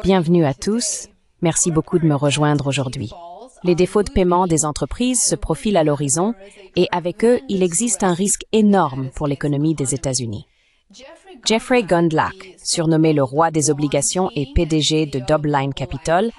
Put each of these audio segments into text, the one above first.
Bienvenue à tous. Merci beaucoup de me rejoindre aujourd'hui. Les défauts de paiement des entreprises se profilent à l'horizon et avec eux, il existe un risque énorme pour l'économie des États-Unis. Jeffrey Gundlach, surnommé le roi des obligations et PDG de DoubleLine Capital,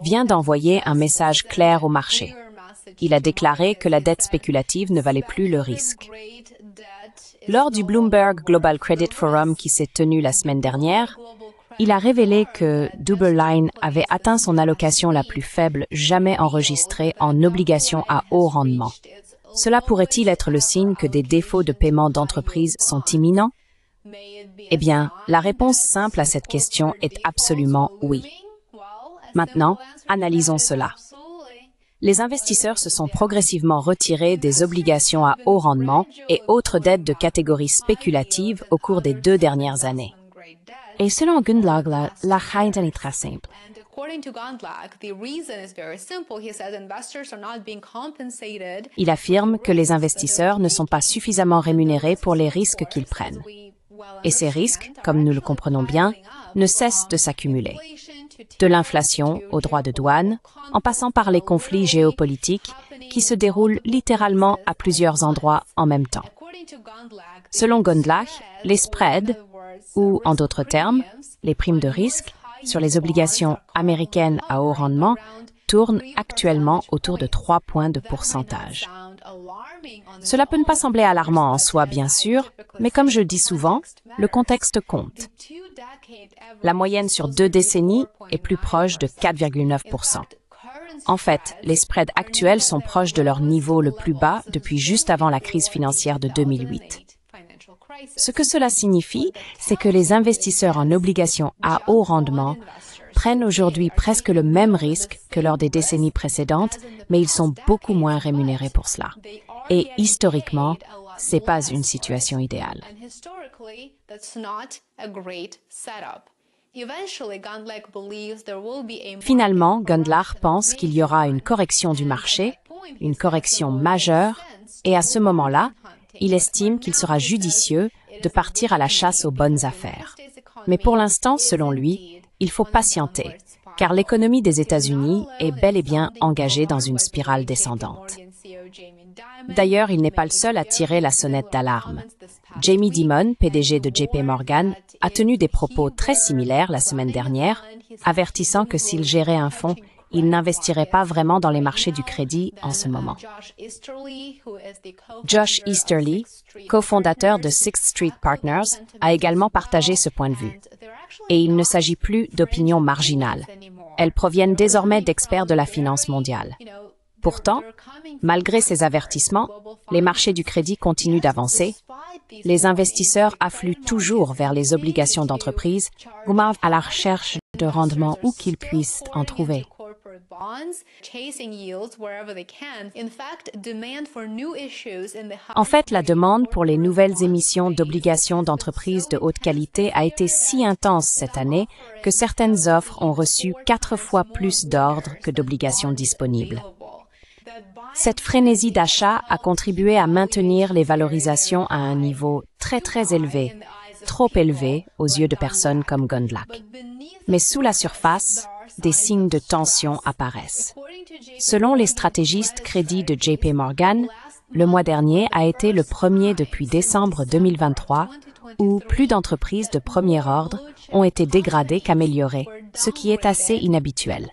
vient d'envoyer un message clair au marché. Il a déclaré que la dette spéculative ne valait plus le risque. Lors du Bloomberg Global Credit Forum qui s'est tenu la semaine dernière, il a révélé que DoubleLine avait atteint son allocation la plus faible jamais enregistrée en obligations à haut rendement. Cela pourrait-il être le signe que des défauts de paiement d'entreprise sont imminents? Eh bien, la réponse simple à cette question est absolument oui. Maintenant, analysons cela. Les investisseurs se sont progressivement retirés des obligations à haut rendement et autres dettes de catégorie spéculative au cours des 2 dernières années. Et selon Gundlach, la raison est très simple. Il affirme que les investisseurs ne sont pas suffisamment rémunérés pour les risques qu'ils prennent. Et ces risques, comme nous le comprenons bien, ne cessent de s'accumuler. De l'inflation aux droits de douane, en passant par les conflits géopolitiques qui se déroulent littéralement à plusieurs endroits en même temps. Selon Gundlach, les spreads, ou en d'autres termes, les primes de risque, sur les obligations américaines à haut rendement, tournent actuellement autour de 3 points de pourcentage. Cela peut ne pas sembler alarmant en soi, bien sûr, mais comme je dis souvent, le contexte compte. La moyenne sur 2 décennies est plus proche de 4,9%. En fait, les spreads actuels sont proches de leur niveau le plus bas depuis juste avant la crise financière de 2008. Ce que cela signifie, c'est que les investisseurs en obligations à haut rendement prennent aujourd'hui presque le même risque que lors des décennies précédentes, mais ils sont beaucoup moins rémunérés pour cela. Et historiquement, c'est pas une situation idéale. Finalement, Gundlach pense qu'il y aura une correction du marché, une correction majeure, et à ce moment-là, il estime qu'il sera judicieux de partir à la chasse aux bonnes affaires. Mais pour l'instant, selon lui, il faut patienter, car l'économie des États-Unis est bel et bien engagée dans une spirale descendante. D'ailleurs, il n'est pas le seul à tirer la sonnette d'alarme. Jamie Dimon, PDG de JP Morgan, a tenu des propos très similaires la semaine dernière, avertissant que s'il gérait un fonds, il n'investirait pas vraiment dans les marchés du crédit en ce moment. Josh Easterly, cofondateur de Sixth Street Partners, a également partagé ce point de vue. Et il ne s'agit plus d'opinions marginales. Elles proviennent désormais d'experts de la finance mondiale. Pourtant, malgré ces avertissements, les marchés du crédit continuent d'avancer. Les investisseurs affluent toujours vers les obligations d'entreprise, à la recherche de rendement où qu'ils puissent en trouver. En fait, la demande pour les nouvelles émissions d'obligations d'entreprises de haute qualité a été si intense cette année que certaines offres ont reçu 4 fois plus d'ordres que d'obligations disponibles. Cette frénésie d'achat a contribué à maintenir les valorisations à un niveau très élevé, trop élevé aux yeux de personnes comme Gundlach. Mais sous la surface, des signes de tension apparaissent. Selon les stratégistes crédits de JP Morgan, le mois dernier a été le premier depuis décembre 2023 où plus d'entreprises de premier ordre ont été dégradées qu'améliorées, ce qui est assez inhabituel.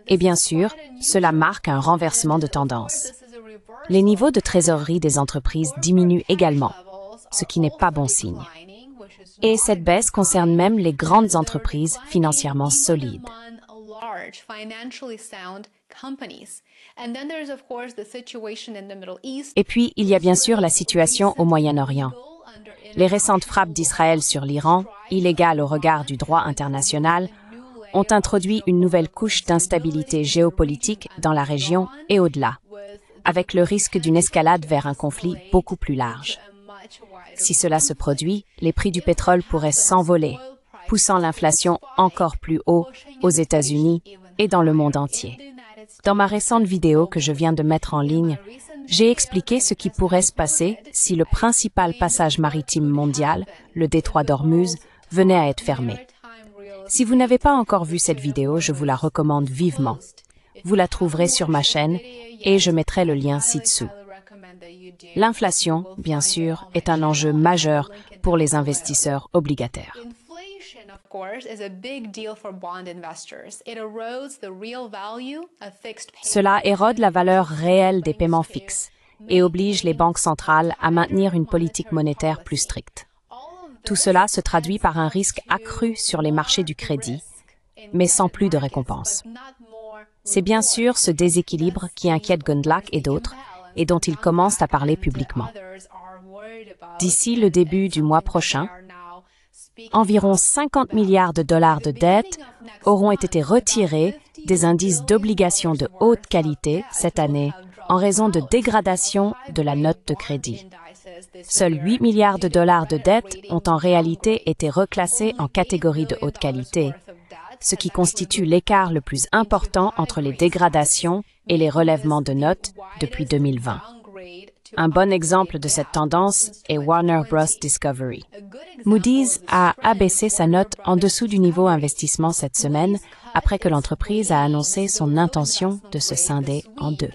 Et bien sûr, cela marque un renversement de tendance. Les niveaux de trésorerie des entreprises diminuent également, ce qui n'est pas bon signe. Et cette baisse concerne même les grandes entreprises financièrement solides. Et puis, il y a bien sûr la situation au Moyen-Orient. Les récentes frappes d'Israël sur l'Iran, illégales au regard du droit international, ont introduit une nouvelle couche d'instabilité géopolitique dans la région et au-delà, avec le risque d'une escalade vers un conflit beaucoup plus large. Si cela se produit, les prix du pétrole pourraient s'envoler, poussant l'inflation encore plus haut aux États-Unis et dans le monde entier. Dans ma récente vidéo que je viens de mettre en ligne, j'ai expliqué ce qui pourrait se passer si le principal passage maritime mondial, le détroit d'Ormuz, venait à être fermée. Si vous n'avez pas encore vu cette vidéo, je vous la recommande vivement. Vous la trouverez sur ma chaîne et je mettrai le lien ci-dessous. L'inflation, bien sûr, est un enjeu majeur pour les investisseurs obligataires. Cela érode la valeur réelle des paiements fixes et oblige les banques centrales à maintenir une politique monétaire plus stricte. Tout cela se traduit par un risque accru sur les marchés du crédit, mais sans plus de récompense. C'est bien sûr ce déséquilibre qui inquiète Gundlach et d'autres, et dont ils commencent à parler publiquement. D'ici le début du mois prochain, environ 50 milliards de dollars de dettes auront été retirés des indices d'obligations de haute qualité cette année en raison de dégradation de la note de crédit. Seuls 8 milliards de dollars de dettes ont en réalité été reclassés en catégorie de haute qualité, ce qui constitue l'écart le plus important entre les dégradations et les relèvements de notes depuis 2020. Un bon exemple de cette tendance est Warner Bros. Discovery. Moody's a abaissé sa note en dessous du niveau investissement cette semaine après que l'entreprise a annoncé son intention de se scinder en deux.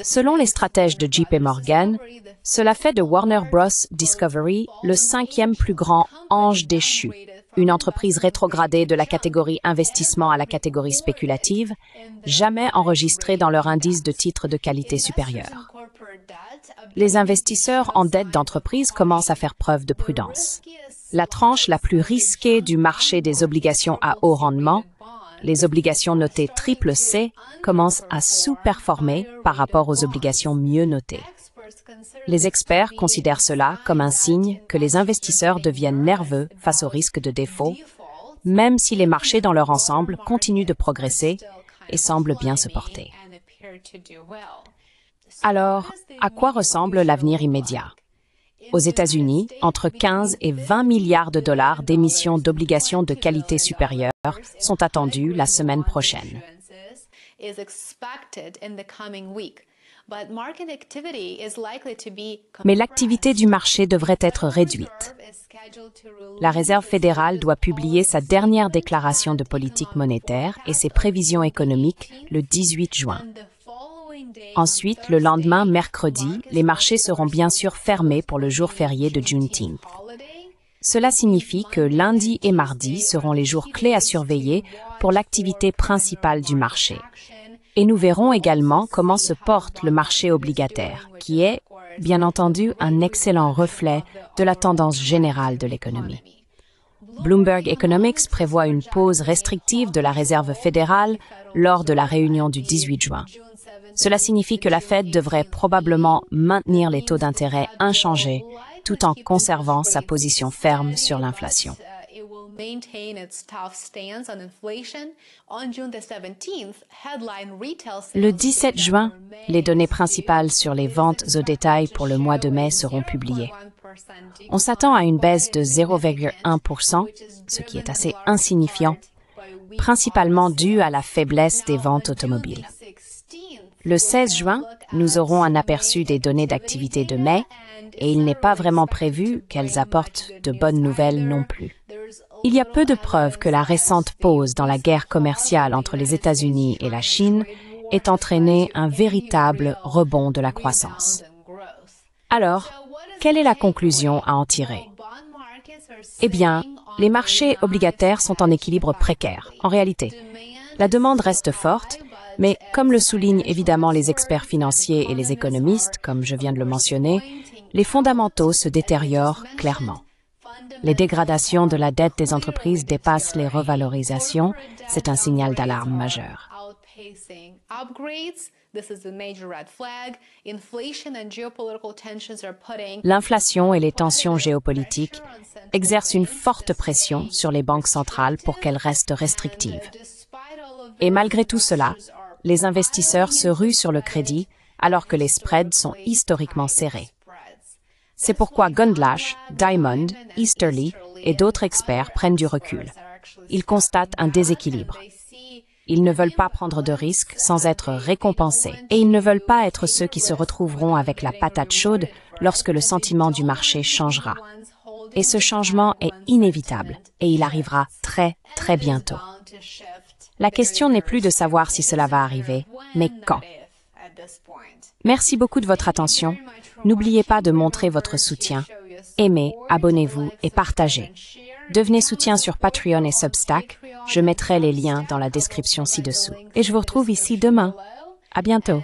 Selon les stratèges de JP Morgan, cela fait de Warner Bros. Discovery le cinquième plus grand ange déchu, une entreprise rétrogradée de la catégorie investissement à la catégorie spéculative, jamais enregistrée dans leur indice de titres de qualité supérieure. Les investisseurs en dette d'entreprise commencent à faire preuve de prudence. La tranche la plus risquée du marché des obligations à haut rendement, les obligations notées CCC, commence à sous-performer par rapport aux obligations mieux notées. Les experts considèrent cela comme un signe que les investisseurs deviennent nerveux face au risque de défaut, même si les marchés dans leur ensemble continuent de progresser et semblent bien se porter. Alors, à quoi ressemble l'avenir immédiat? Aux États-Unis, entre 15 et 20 milliards de dollars d'émissions d'obligations de qualité supérieure sont attendus la semaine prochaine. Mais l'activité du marché devrait être réduite. La Réserve fédérale doit publier sa dernière déclaration de politique monétaire et ses prévisions économiques le 18 juin. Ensuite, le lendemain, mercredi, les marchés seront bien sûr fermés pour le jour férié de Juneteenth. Cela signifie que lundi et mardi seront les jours clés à surveiller pour l'activité principale du marché. Et nous verrons également comment se porte le marché obligataire, qui est, bien entendu, un excellent reflet de la tendance générale de l'économie. Bloomberg Economics prévoit une pause restrictive de la Réserve fédérale lors de la réunion du 18 juin. Cela signifie que la Fed devrait probablement maintenir les taux d'intérêt inchangés tout en conservant sa position ferme sur l'inflation. Le 17 juin, les données principales sur les ventes au détail pour le mois de mai seront publiées. On s'attend à une baisse de 0,1%, ce qui est assez insignifiant, principalement dû à la faiblesse des ventes automobiles. Le 16 juin, nous aurons un aperçu des données d'activité de mai et il n'est pas vraiment prévu qu'elles apportent de bonnes nouvelles non plus. Il y a peu de preuves que la récente pause dans la guerre commerciale entre les États-Unis et la Chine ait entraîné un véritable rebond de la croissance. Alors, quelle est la conclusion à en tirer? Eh bien, les marchés obligataires sont en équilibre précaire, en réalité. La demande reste forte, mais comme le soulignent évidemment les experts financiers et les économistes, comme je viens de le mentionner, les fondamentaux se détériorent clairement. Les dégradations de la dette des entreprises dépassent les revalorisations, c'est un signal d'alarme majeur. L'inflation et les tensions géopolitiques exercent une forte pression sur les banques centrales pour qu'elles restent restrictives. Et malgré tout cela, les investisseurs se ruent sur le crédit alors que les spreads sont historiquement serrés. C'est pourquoi Gundlach, Diamond, Easterly et d'autres experts prennent du recul. Ils constatent un déséquilibre. Ils ne veulent pas prendre de risques sans être récompensés. Et ils ne veulent pas être ceux qui se retrouveront avec la patate chaude lorsque le sentiment du marché changera. Et ce changement est inévitable, et il arrivera très, très bientôt. La question n'est plus de savoir si cela va arriver, mais quand. Merci beaucoup de votre attention. N'oubliez pas de montrer votre soutien. Aimez, abonnez-vous et partagez. Devenez soutien sur Patreon et Substack. Je mettrai les liens dans la description ci-dessous. Et je vous retrouve ici demain. À bientôt.